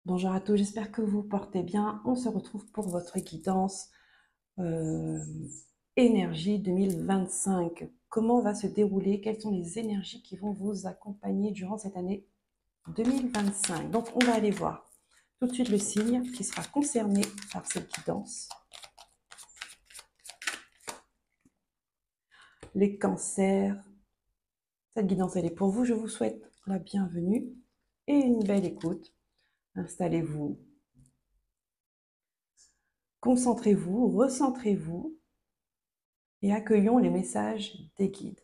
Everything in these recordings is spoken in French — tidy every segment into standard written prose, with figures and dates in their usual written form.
Bonjour à tous, j'espère que vous portez bien. On se retrouve pour votre guidance énergie 2025. Comment va se dérouler? Quelles sont les énergies qui vont vous accompagner durant cette année 2025? Donc, on va aller voir tout de suite le signe qui sera concerné par cette guidance. Les cancers. Cette guidance, elle est pour vous. Je vous souhaite la bienvenue et une belle écoute. Installez-vous. Concentrez-vous, recentrez-vous et accueillons les messages des guides.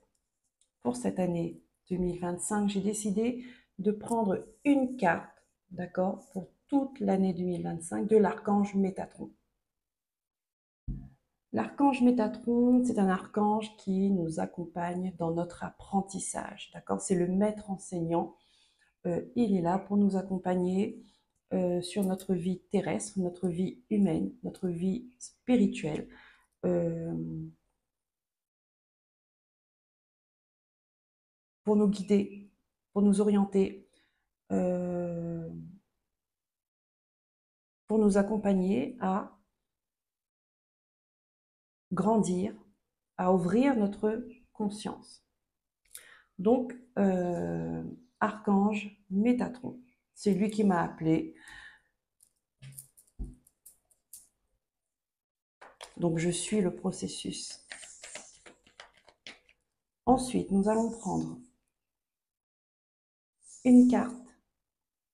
Pour cette année 2025, j'ai décidé de prendre une carte, d'accord, pour toute l'année 2025 de l'archange Métatron. L'archange Métatron, c'est un archange qui nous accompagne dans notre apprentissage, d'accord? C'est le maître enseignant. Il est là pour nous accompagner sur notre vie terrestre, notre vie humaine, notre vie spirituelle. Pour nous guider, pour nous orienter, pour nous accompagner à grandir, à ouvrir notre conscience. Donc, archange Métatron, c'est lui qui m'a appelé. Donc, je suis le processus. Ensuite, nous allons prendre une carte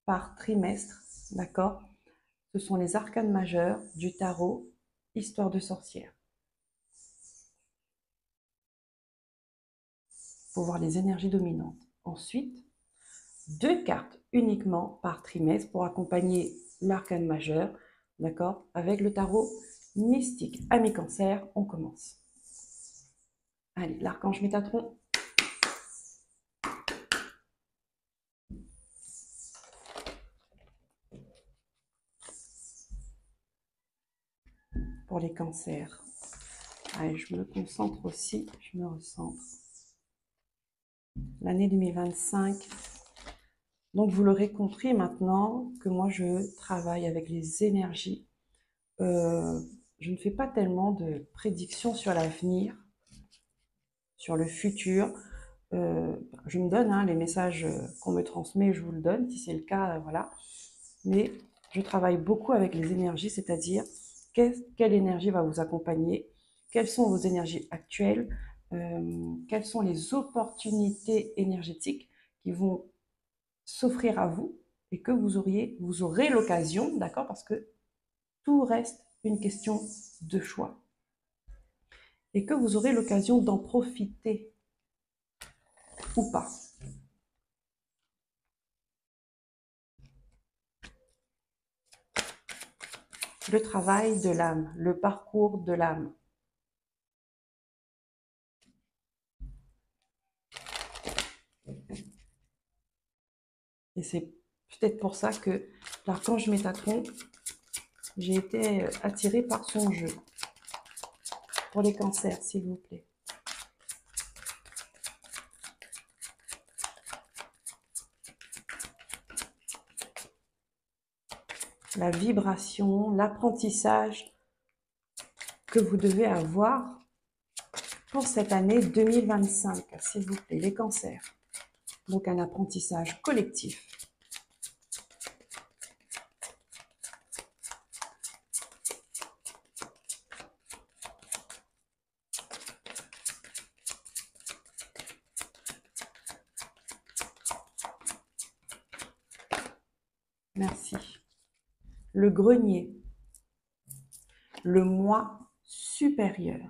par trimestre, d'accord? Ce sont les arcanes majeurs du tarot, histoire de sorcière. Pour voir les énergies dominantes. Ensuite, 2 cartes uniquement par trimestre pour accompagner l'arcane majeur, d'accord? Avec le tarot mystique. Amis Cancer, on commence. Allez, l'archange Métatron. Pour les cancers. Allez, je me concentre aussi, je me recentre. L'année 2025. Donc, vous l'aurez compris maintenant que moi, je travaille avec les énergies. Je ne fais pas tellement de prédictions sur l'avenir, sur le futur. Je me donne les messages qu'on me transmet, je vous le donne, si c'est le cas, voilà. Mais je travaille beaucoup avec les énergies, c'est-à-dire quelle énergie va vous accompagner, quelles sont vos énergies actuelles, quelles sont les opportunités énergétiques qui vont s'offrir à vous et que vous aurez l'occasion, d'accord, parce que tout reste une question de choix, et que vous aurez l'occasion d'en profiter ou pas. Le travail de l'âme, le parcours de l'âme. Et c'est peut-être pour ça que l'archange Métatron, j'ai été attirée par son jeu. Pour les cancers, s'il vous plaît. La vibration, l'apprentissage que vous devez avoir pour cette année 2025, s'il vous plaît, les cancers. Donc un apprentissage collectif. Merci. Le grenier. Le moi supérieur.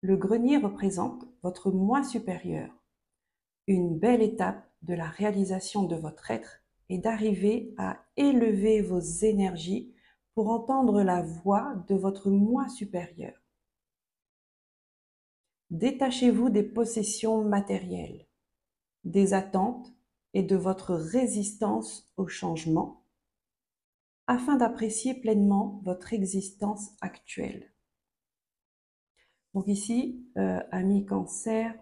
Le grenier représente votre moi supérieur. Une belle étape de la réalisation de votre être est d'arriver à élever vos énergies pour entendre la voix de votre moi supérieur. Détachez-vous des possessions matérielles, des attentes et de votre résistance au changement afin d'apprécier pleinement votre existence actuelle. Donc ici, amis Cancer,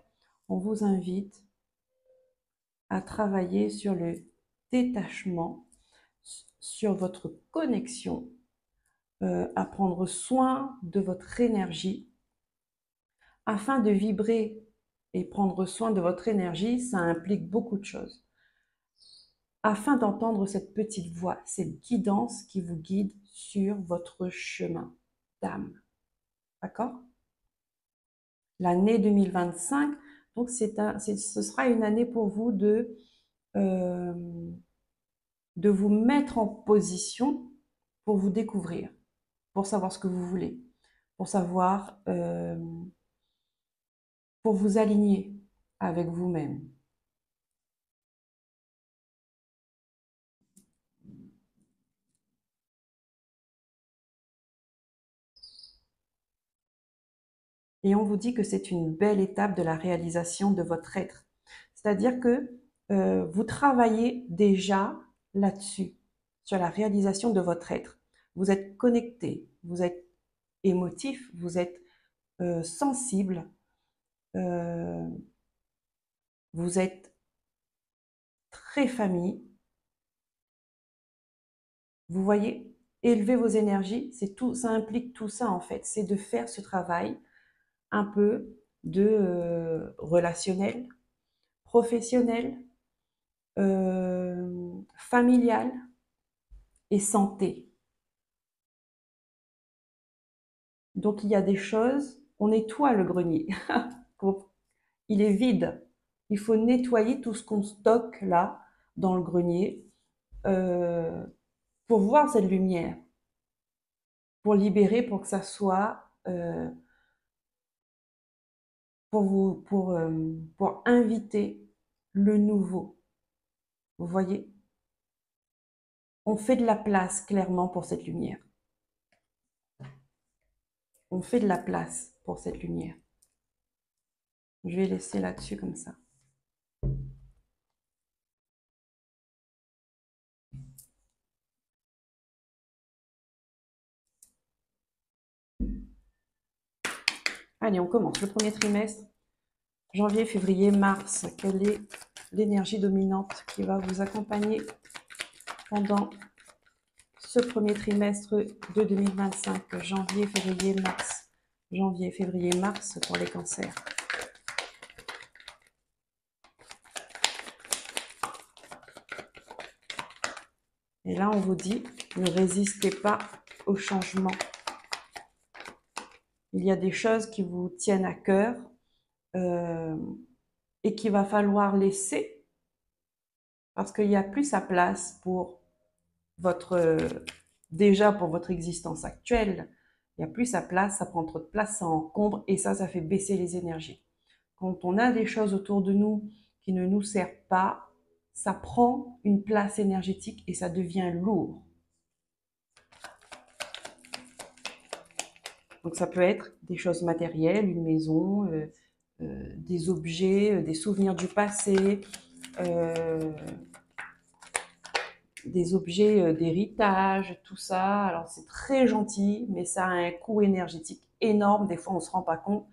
on vous invite à travailler sur le détachement, sur votre connexion, à prendre soin de votre énergie. Afin de vibrer et prendre soin de votre énergie, ça implique beaucoup de choses. Afin d'entendre cette petite voix, cette guidance qui vous guide sur votre chemin d'âme. D'accord? L'année 2025, donc ce sera une année pour vous euh, de vous mettre en position pour vous découvrir, pour savoir ce que vous voulez, pour savoir, pour vous aligner avec vous-même. Et on vous dit que c'est une belle étape de la réalisation de votre être. C'est-à-dire que vous travaillez déjà là-dessus, sur la réalisation de votre être. Vous êtes connecté, vous êtes émotif, vous êtes sensible, euh, vous êtes très famille. Vous voyez, élever vos énergies, c'est tout, ça implique tout ça en fait. C'est de faire ce travail un peu de relationnel, professionnel, familial et santé. Donc il y a des choses, on nettoie le grenier. Il est vide. Il faut nettoyer tout ce qu'on stocke là dans le grenier euh, pour voir cette lumière, pour libérer, pour que ça soit, pour inviter le nouveau. Vous voyez, on fait de la place clairement pour cette lumière. On fait de la place pour cette lumière. Je vais laisser là-dessus comme ça. Allez, on commence le premier trimestre. Janvier, février, mars. Quelle est l'énergie dominante qui va vous accompagner pendant ce premier trimestre de 2025? Janvier, février, mars. Janvier, février, mars pour les cancers. Et là, on vous dit, ne résistez pas au changement. Il y a des choses qui vous tiennent à cœur et qu'il va falloir laisser parce qu'il n'y a plus sa place pour votre, déjà pour votre existence actuelle. Il n'y a plus sa place, ça prend trop de place, ça encombre et ça fait baisser les énergies. Quand on a des choses autour de nous qui ne nous servent pas, ça prend une place énergétique et ça devient lourd. Donc ça peut être des choses matérielles, une maison, des objets, des souvenirs du passé, des objets d'héritage, tout ça. Alors c'est très gentil, mais ça a un coût énergétique énorme. Des fois, on ne se rend pas compte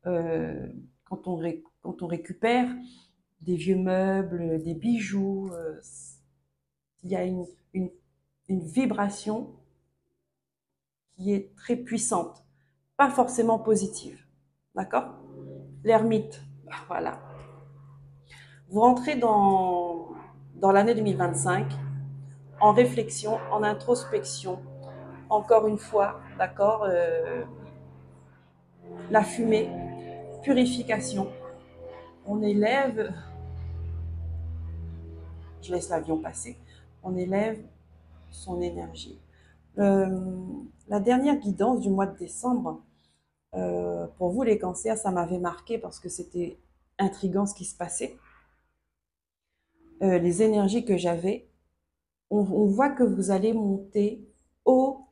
quand on récupère des vieux meubles, des bijoux. Il y a une vibration qui est très puissante, pas forcément positive. D'accord? L'ermite, voilà. Vous rentrez dans l'année 2025 en réflexion, en introspection. Encore une fois, d'accord, la fumée, purification. On élève, je laisse l'avion passer, on élève son énergie. La dernière guidance du mois de décembre, pour vous les cancers, ça m'avait marqué parce que c'était intriguant ce qui se passait. Les énergies que j'avais, on voit que vous allez monter haut,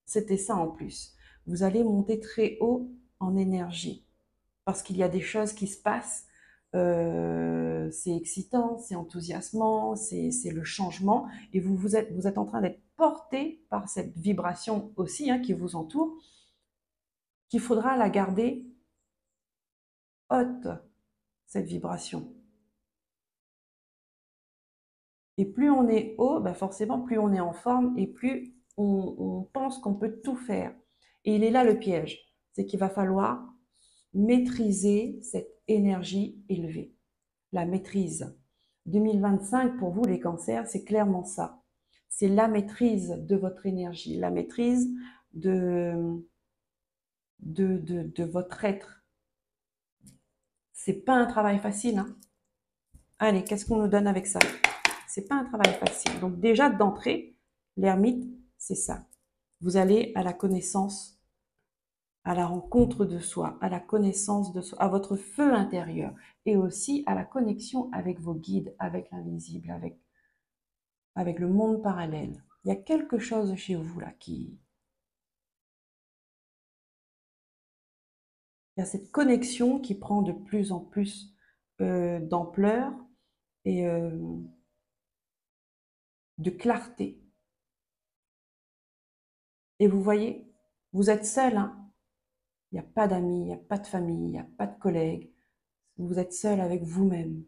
c'était ça en plus, vous allez monter très haut en énergie, parce qu'il y a des choses qui se passent, c'est excitant, c'est enthousiasmant, c'est le changement, et vous êtes en train d'être porté par cette vibration aussi qui vous entoure, qu'il faudra la garder haute, cette vibration. Et plus on est haut, bah forcément, plus on est en forme et plus on pense qu'on peut tout faire. Et il est là le piège, c'est qu'il va falloir maîtriser cette énergie élevée. La maîtrise. 2025, pour vous, les cancers, c'est clairement ça. C'est la maîtrise de votre énergie, la maîtrise de votre être. C'est pas un travail facile, hein. Allez, qu'est-ce qu'on nous donne avec ça? C'est pas un travail facile. Donc déjà, d'entrée, l'ermite, c'est ça. Vous allez à la connaissance, à la rencontre de soi, à la connaissance de soi, à votre feu intérieur et aussi à la connexion avec vos guides, avec l'invisible, avec le monde parallèle. Il y a quelque chose chez vous là qui... Il y a cette connexion qui prend de plus en plus d'ampleur et de clarté. Et vous voyez, vous êtes seul, hein. Il n'y a pas d'amis, il n'y a pas de famille, il n'y a pas de collègues. Vous êtes seul avec vous-même.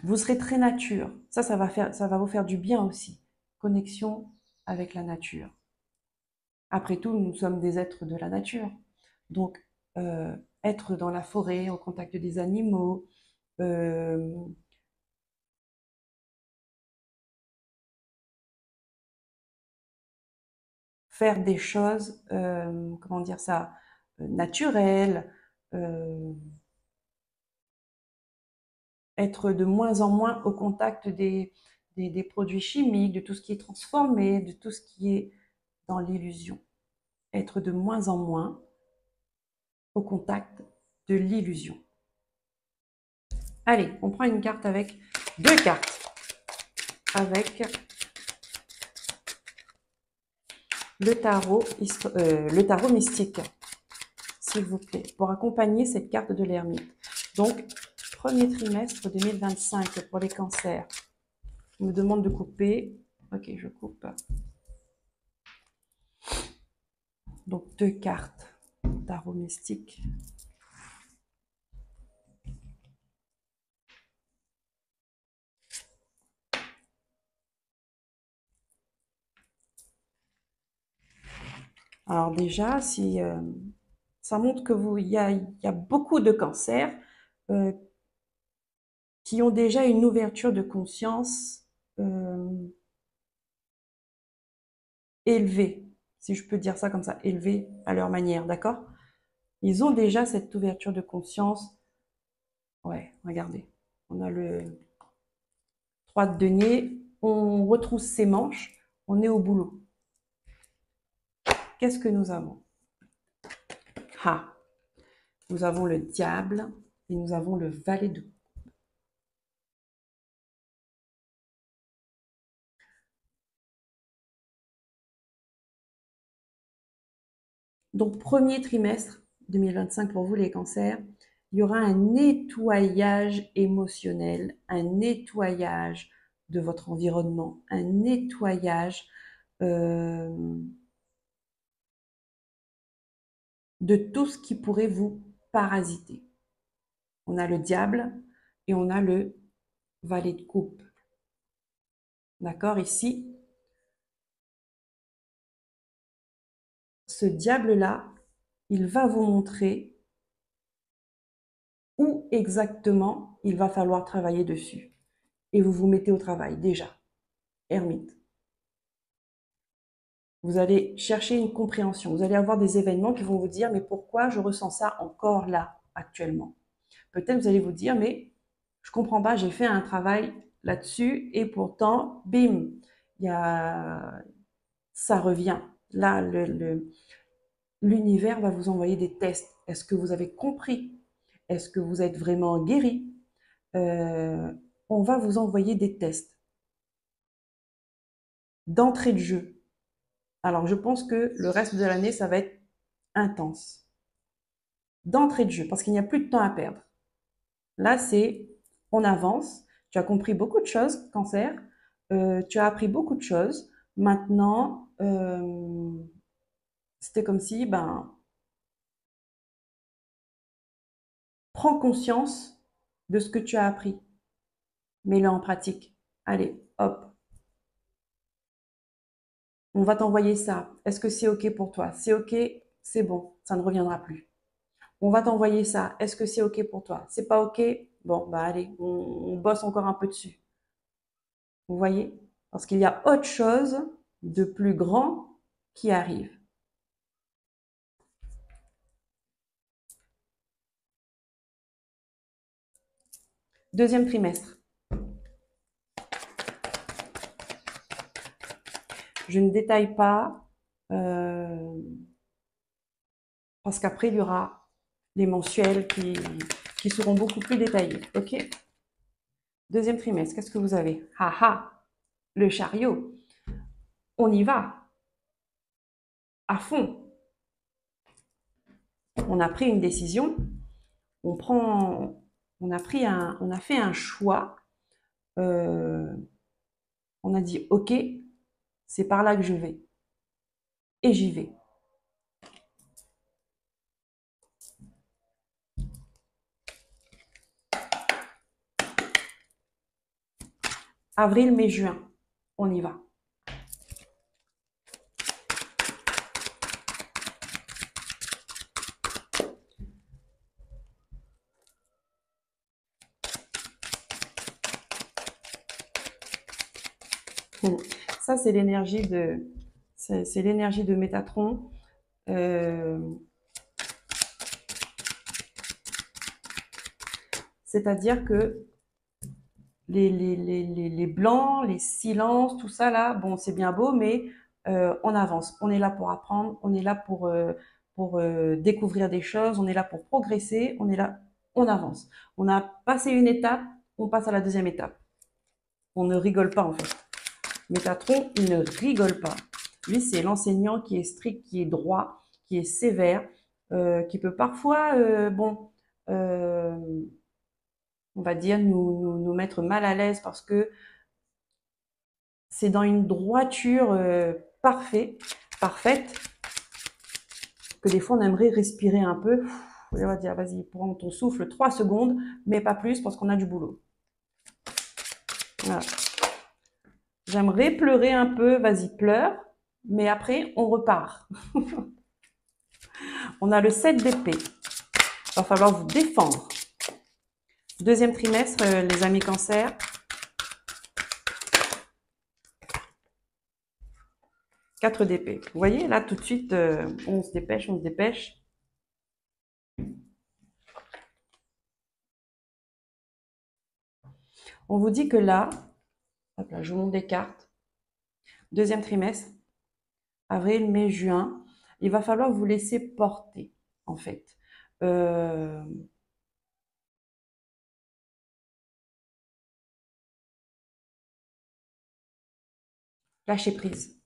Vous serez très nature. Ça va vous faire du bien aussi. Connexion avec la nature. Après tout, nous sommes des êtres de la nature. Donc, être dans la forêt, au contact des animaux, euh, faire des choses, comment dire ça, naturelles, euh, être de moins en moins au contact des produits chimiques, de tout ce qui est transformé, de tout ce qui est dans l'illusion. Être de moins en moins au contact de l'illusion. Allez, on prend une carte avec deux cartes. Avec le tarot mystique, s'il vous plaît, pour accompagner cette carte de l'ermite. Donc, premier trimestre 2025 pour les cancers. On me demande de couper. Ok, je coupe. Donc, deux cartes. Tarot mystique. Alors déjà, si ça montre que il y a beaucoup de cancers euh, qui ont déjà une ouverture de conscience euh, élevée, si je peux dire ça comme ça, élevée à leur manière, d'accord? Ils ont déjà cette ouverture de conscience. Ouais, regardez, on a le 3 de denier, on retrousse ses manches, on est au boulot. Qu'est-ce que nous avons? Ah, nous avons le diable et nous avons le valet de... Donc, premier trimestre 2025 pour vous les cancers, il y aura un nettoyage émotionnel, un nettoyage de votre environnement, un nettoyage de tout ce qui pourrait vous parasiter. On a le diable et on a le valet de coupe. D'accord? Ici, ce diable-là, il va vous montrer où exactement il va falloir travailler dessus. Et vous vous mettez au travail déjà. Ermite. Vous allez chercher une compréhension. Vous allez avoir des événements qui vont vous dire, mais pourquoi je ressens ça encore là, actuellement? Peut-être vous allez vous dire, mais je comprends pas, j'ai fait un travail là-dessus et pourtant, bim, il y a, ça revient. Là, l'univers va vous envoyer des tests. Est-ce que vous avez compris? Est-ce que vous êtes vraiment guéri? On va vous envoyer des tests d'entrée de jeu. Alors, je pense que le reste de l'année, ça va être intense. D'entrée de jeu, parce qu'il n'y a plus de temps à perdre. Là, c'est on avance. Tu as compris beaucoup de choses, cancer. Tu as appris beaucoup de choses. Maintenant, c'était comme si, ben, Prends conscience de ce que tu as appris. Mets-le en pratique. Allez, hop. On va t'envoyer ça. Est-ce que c'est OK pour toi? C'est OK, c'est bon, ça ne reviendra plus. On va t'envoyer ça. Est-ce que c'est OK pour toi? C'est pas OK? Bon, bah allez, on bosse encore un peu dessus. Vous voyez? Parce qu'il y a autre chose de plus grand qui arrive. Deuxième trimestre. Je ne détaille pas parce qu'après, il y aura les mensuels qui seront beaucoup plus détaillés. OK? Deuxième trimestre, qu'est-ce que vous avez? Ah ah, le chariot. On y va à fond. On a pris une décision. On a fait un choix. On a dit, OK, c'est par là que je vais. Et j'y vais. Avril, mai, juin, on y va. Ça, c'est l'énergie de Métatron. C'est-à-dire que les blancs, les silences, tout ça là, bon, c'est bien beau, mais on avance. On est là pour apprendre, on est là pour découvrir des choses, on est là pour progresser, on est là, on avance. On a passé une étape, on passe à la deuxième étape. On ne rigole pas en fait. Métatron, il ne rigole pas. Lui, c'est l'enseignant qui est strict, qui est droit, qui est sévère, qui peut parfois, euh, on va dire, nous mettre mal à l'aise parce que c'est dans une droiture parfaite, que des fois on aimerait respirer un peu. On va dire, vas-y, prends ton souffle 3 secondes, mais pas plus parce qu'on a du boulot. Voilà. J'aimerais pleurer un peu, vas-y, pleure, mais après, on repart. On a le 7 d'épée. Il va falloir vous défendre. Deuxième trimestre, les amis cancer. 4 d'épée. Vous voyez, là, tout de suite, on se dépêche, on se dépêche. On vous dit que là, hop là, je vous montre des cartes. Deuxième trimestre, avril, mai, juin, il va falloir vous laisser porter, en fait. Lâcher prise.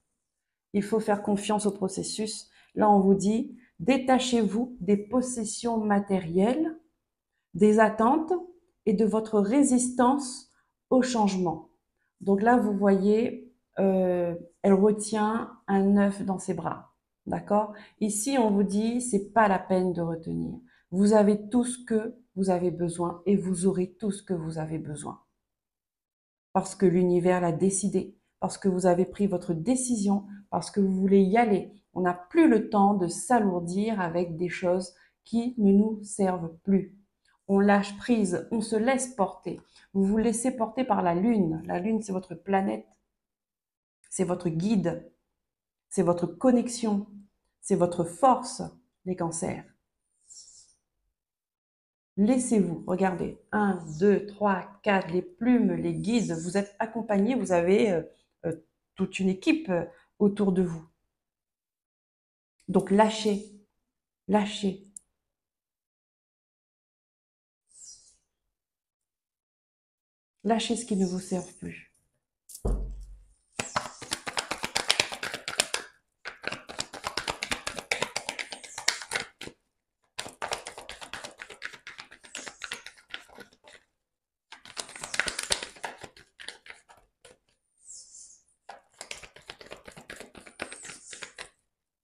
Il faut faire confiance au processus. Là, on vous dit, détachez-vous des possessions matérielles, des attentes et de votre résistance au changement. Donc là, vous voyez, elle retient un œuf dans ses bras. D'accord? Ici, on vous dit, c'est pas la peine de retenir. Vous avez tout ce que vous avez besoin et vous aurez tout ce que vous avez besoin. Parce que l'univers l'a décidé, parce que vous avez pris votre décision, parce que vous voulez y aller. On n'a plus le temps de s'alourdir avec des choses qui ne nous servent plus. On lâche prise, on se laisse porter. Vous vous laissez porter par la Lune. La Lune, c'est votre planète, c'est votre guide, c'est votre connexion, c'est votre force, les cancers. Laissez-vous, regardez, 1, 2, 3, 4, les plumes, les guides, vous êtes accompagnés, vous avez toute une équipe autour de vous. Donc lâchez, lâchez. Lâchez ce qui ne vous sert plus.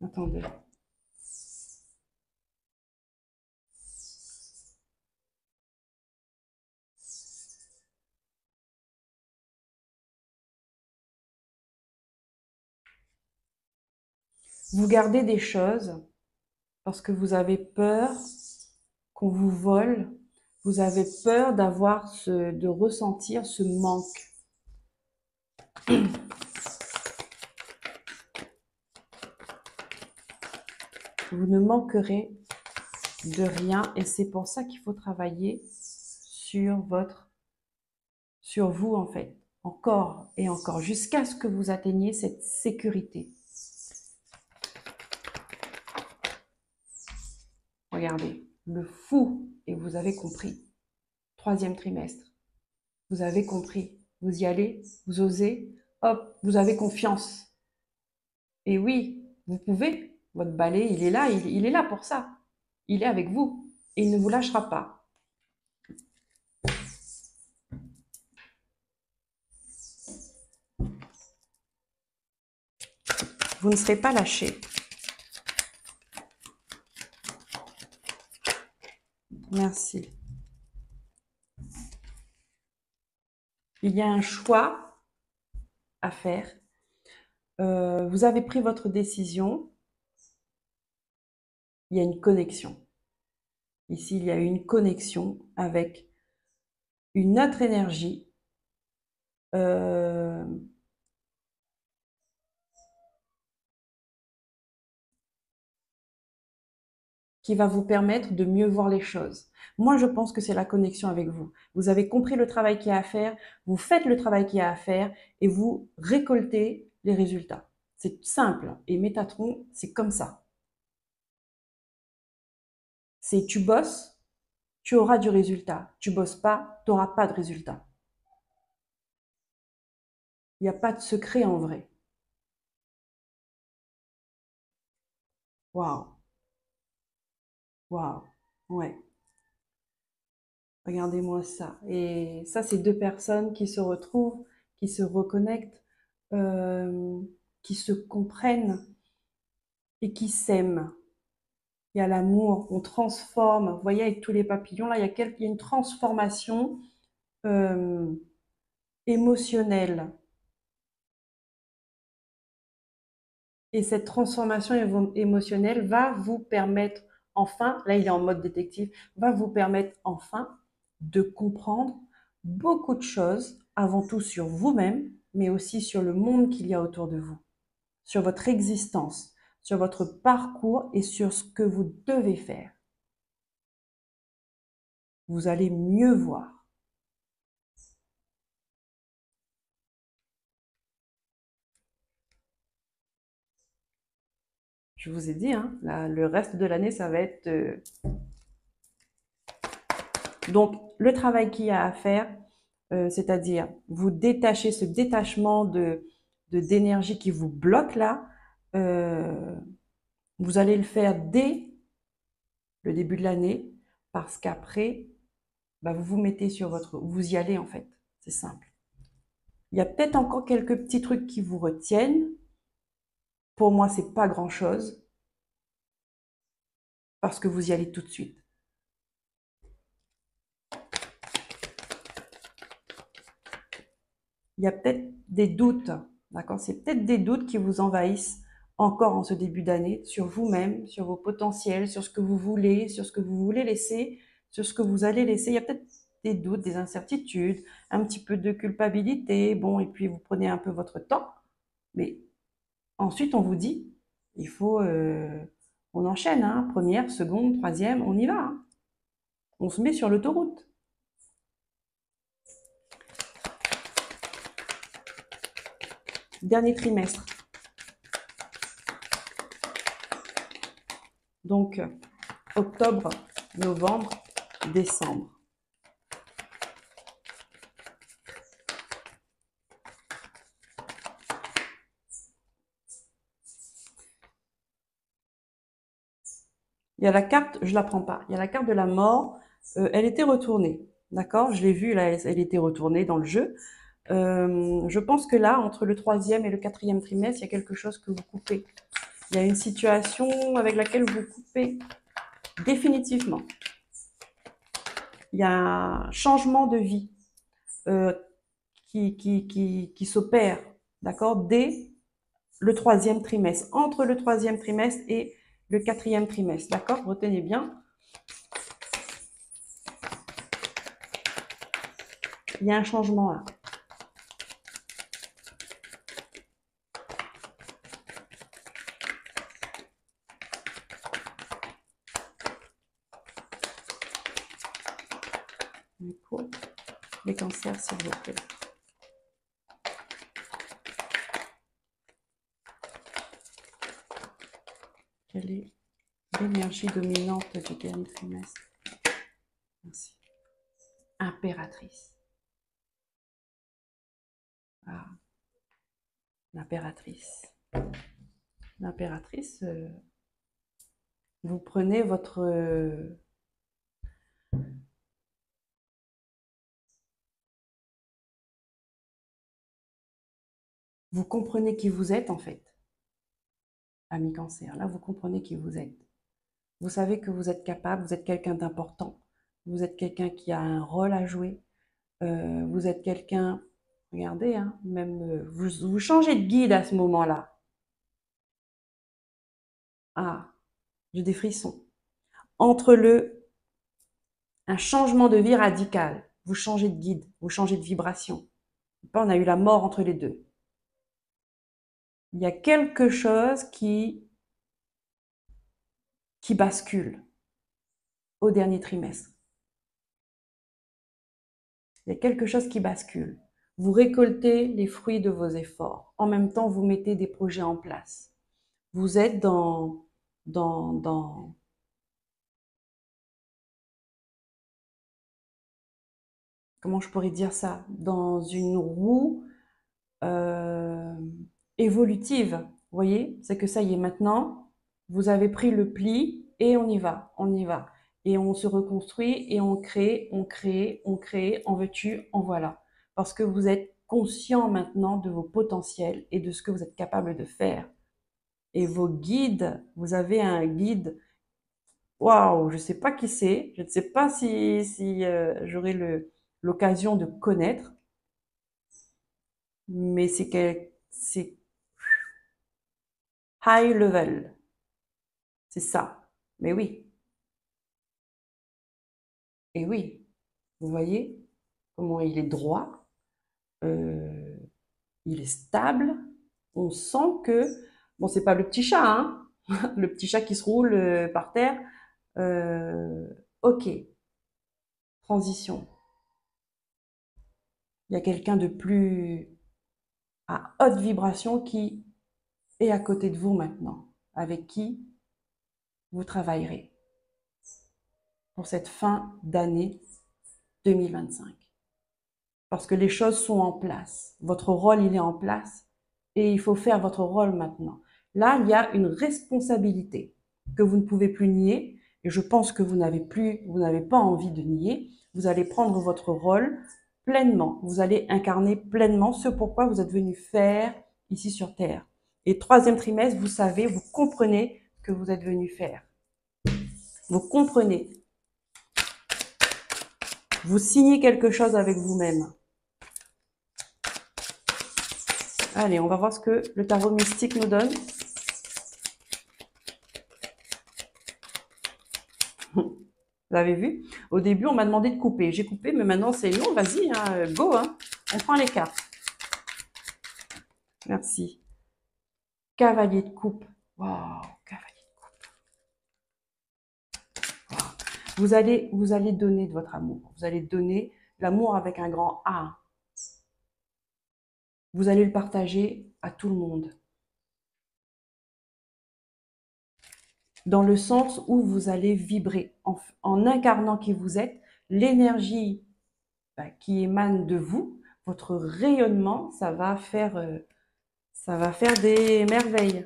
Attendez. Vous gardez des choses parce que vous avez peur qu'on vous vole. Vous avez peur de ressentir ce manque. Vous ne manquerez de rien et c'est pour ça qu'il faut travailler sur vous en fait, encore et encore, jusqu'à ce que vous atteigniez cette sécurité. Regardez, le fou, et vous avez compris. 3e trimestre, vous avez compris. Vous y allez, vous osez, hop, vous avez confiance. Et oui, vous pouvez. Votre balai, il est là, il est là pour ça. Il est avec vous et il ne vous lâchera pas. Vous ne serez pas lâché. Merci. Il y a un choix à faire. Vous avez pris votre décision. Il y a une connexion. Ici, il y a une connexion avec une autre énergie. Qui va vous permettre de mieux voir les choses. Moi, je pense que c'est la connexion avec vous. Vous avez compris le travail qu'il y a à faire, vous faites le travail qu'il y a à faire et vous récoltez les résultats. C'est simple. Et Métatron, c'est comme ça. C'est tu bosses, tu auras du résultat. Tu bosses pas, tu n'auras pas de résultat. Il n'y a pas de secret en vrai. Waouh. Waouh. Ouais. Regardez-moi ça. Et ça, c'est 2 personnes qui se retrouvent, qui se reconnectent, qui se comprennent et qui s'aiment. Il y a l'amour, on transforme. Vous voyez, avec tous les papillons, là, il y a une transformation émotionnelle. Et cette transformation émotionnelle va vous permettre enfin, là il est en mode détective, va vous permettre enfin de comprendre beaucoup de choses, avant tout sur vous-même, mais aussi sur le monde qu'il y a autour de vous, sur votre existence, sur votre parcours et sur ce que vous devez faire. Vous allez mieux voir. Je vous ai dit, hein, là, le reste de l'année, ça va être... Donc, le travail qu'il y a à faire, c'est-à-dire vous détacher, ce détachement d'énergie qui vous bloque là, vous allez le faire dès le début de l'année, parce qu'après, bah, vous vous mettez sur vous y allez en fait, c'est simple. Il y a peut-être encore quelques petits trucs qui vous retiennent. Pour moi, c'est pas grand-chose, parce que vous y allez tout de suite. Il y a peut-être des doutes, d'accord? C'est peut-être des doutes qui vous envahissent encore en ce début d'année sur vous-même, sur vos potentiels, sur ce que vous voulez, sur ce que vous voulez laisser, sur ce que vous allez laisser. Il y a peut-être des doutes, des incertitudes, un petit peu de culpabilité, bon, et puis vous prenez un peu votre temps, mais ensuite on vous dit, il faut, on enchaîne, hein, 1re, 2e, 3e, on y va, hein. On se met sur l'autoroute. Dernier trimestre. Donc, octobre, novembre, décembre. Il y a la carte, je la prends pas, il y a la carte de la mort, elle était retournée, d'accord? Je l'ai vue, là, elle était retournée dans le jeu. Je pense que là, entre le 3e et le 4e trimestre, il y a quelque chose que vous coupez. Il y a une situation avec laquelle vous coupez définitivement. Il y a un changement de vie qui s'opère, d'accord, dès le troisième trimestre, entre le troisième trimestre et le quatrième trimestre. D'accord? Retenez bien. Il y a un changement là. Pour les cancers, s'il vous plaît. Quelle est l'énergie dominante du dernier trimestre? Merci. Impératrice. Ah, l'impératrice. L'impératrice, vous prenez votre... vous comprenez qui vous êtes en fait, ami cancer. Là, vous comprenez qui vous êtes. Vous savez que vous êtes capable, vous êtes quelqu'un d'important. Vous êtes quelqu'un qui a un rôle à jouer. Vous êtes quelqu'un... Regardez, hein, même vous changez de guide à ce moment-là. Ah, j'ai des frissons. Entre un changement de vie radical, vous changez de guide, vous changez de vibration. On a eu la mort entre les deux. Il y a quelque chose qui bascule au dernier trimestre. Il y a quelque chose qui bascule. Vous récoltez les fruits de vos efforts. En même temps, vous mettez des projets en place. Vous êtes comment je pourrais dire ça? Dans une roue euh, évolutive. Vous voyez? C'est que ça y est, maintenant, vous avez pris le pli et on y va, on y va. Et on se reconstruit et on crée, on crée, on crée, en veux-tu, en voilà. Parce que vous êtes conscient maintenant de vos potentiels et de ce que vous êtes capable de faire. Et vos guides, vous avez un guide, waouh, je ne sais pas qui c'est, je ne sais pas si j'aurai l'occasion de connaître, mais c'est high level, c'est ça. Mais oui, et oui, vous voyez comment il est droit, euh, il est stable, on sent que, bon, c'est pas le petit chat, hein, le petit chat qui se roule par terre. Euh, ok, transition. Il y a quelqu'un de plus à haute vibration qui est à côté de vous maintenant, avec qui vous travaillerez pour cette fin d'année 2025. Parce que les choses sont en place. Votre rôle, il est en place et il faut faire votre rôle maintenant. Là, il y a une responsabilité que vous ne pouvez plus nier et je pense que vous n'avez pas envie de nier. Vous allez prendre votre rôle pleinement. Vous allez incarner pleinement ce pourquoi vous êtes venu faire ici sur Terre. Et troisième trimestre, vous savez, vous comprenez que vous êtes venu faire. Vous comprenez. Vous signez quelque chose avec vous-même. Allez, on va voir ce que le tarot mystique nous donne. Vous avez vu? Au début, on m'a demandé de couper. J'ai coupé, mais maintenant, c'est non, vas-y, hein, go, hein. On prend les cartes. Merci. Cavalier de coupe. Waouh, cavalier de coupe. Wow. Vous allez donner de votre amour. Vous allez donner l'amour avec un grand A. Vous allez le partager à tout le monde. Dans le sens où vous allez vibrer en incarnant qui vous êtes, l'énergie qui émane de vous, votre rayonnement, ça va faire des merveilles.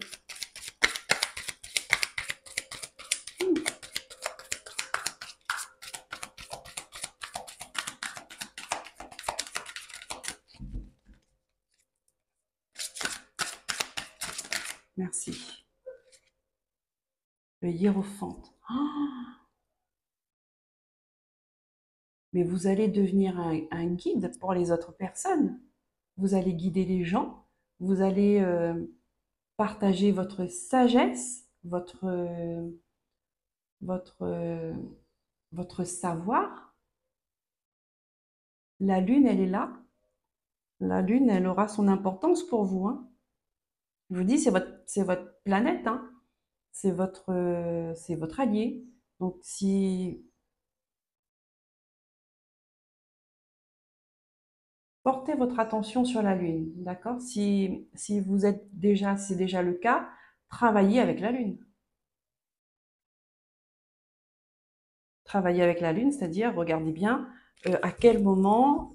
Merci. Le hiérophante. Oh, mais vous allez devenir un guide pour les autres personnes. Vous allez guider les gens. Vous allez partager votre sagesse, votre, votre savoir. La lune, elle est là. La lune, elle aura son importance pour vous, hein. Je vous dis, c'est votre planète, hein. C'est votre allié. Donc, si portez votre attention sur la lune, d'accord? Si vous êtes déjà, c'est déjà le cas, travaillez avec la lune. Travaillez avec la lune, c'est-à-dire regardez bien à quel moment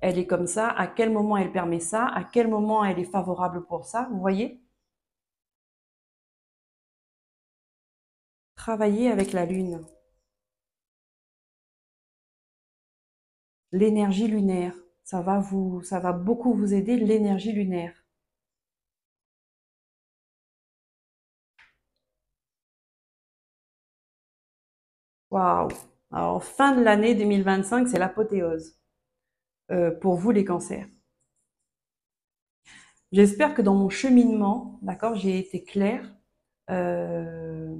elle est comme ça, à quel moment elle permet ça, à quel moment elle est favorable pour ça, vous voyez? Travaillez avec la lune. L'énergie lunaire, ça va beaucoup vous aider, l'énergie lunaire. Waouh! Alors, fin de l'année 2025, c'est l'apothéose pour vous les cancers. J'espère que dans mon cheminement, d'accord, j'ai été claire. euh,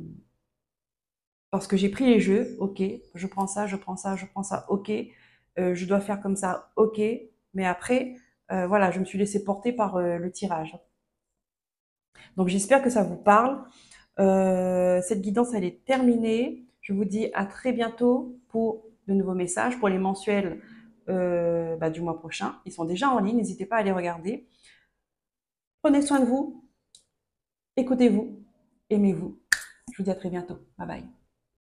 Parce que j'ai pris les jeux, ok, je prends ça, je prends ça, je prends ça, ok, je dois faire comme ça, ok, mais après, voilà, je me suis laissée porter par le tirage. Donc j'espère que ça vous parle. Cette guidance, elle est terminée. Je vous dis à très bientôt pour de nouveaux messages, pour les mensuels du mois prochain. Ils sont déjà en ligne, n'hésitez pas à les regarder. Prenez soin de vous, écoutez-vous, aimez-vous. Je vous dis à très bientôt. Bye bye.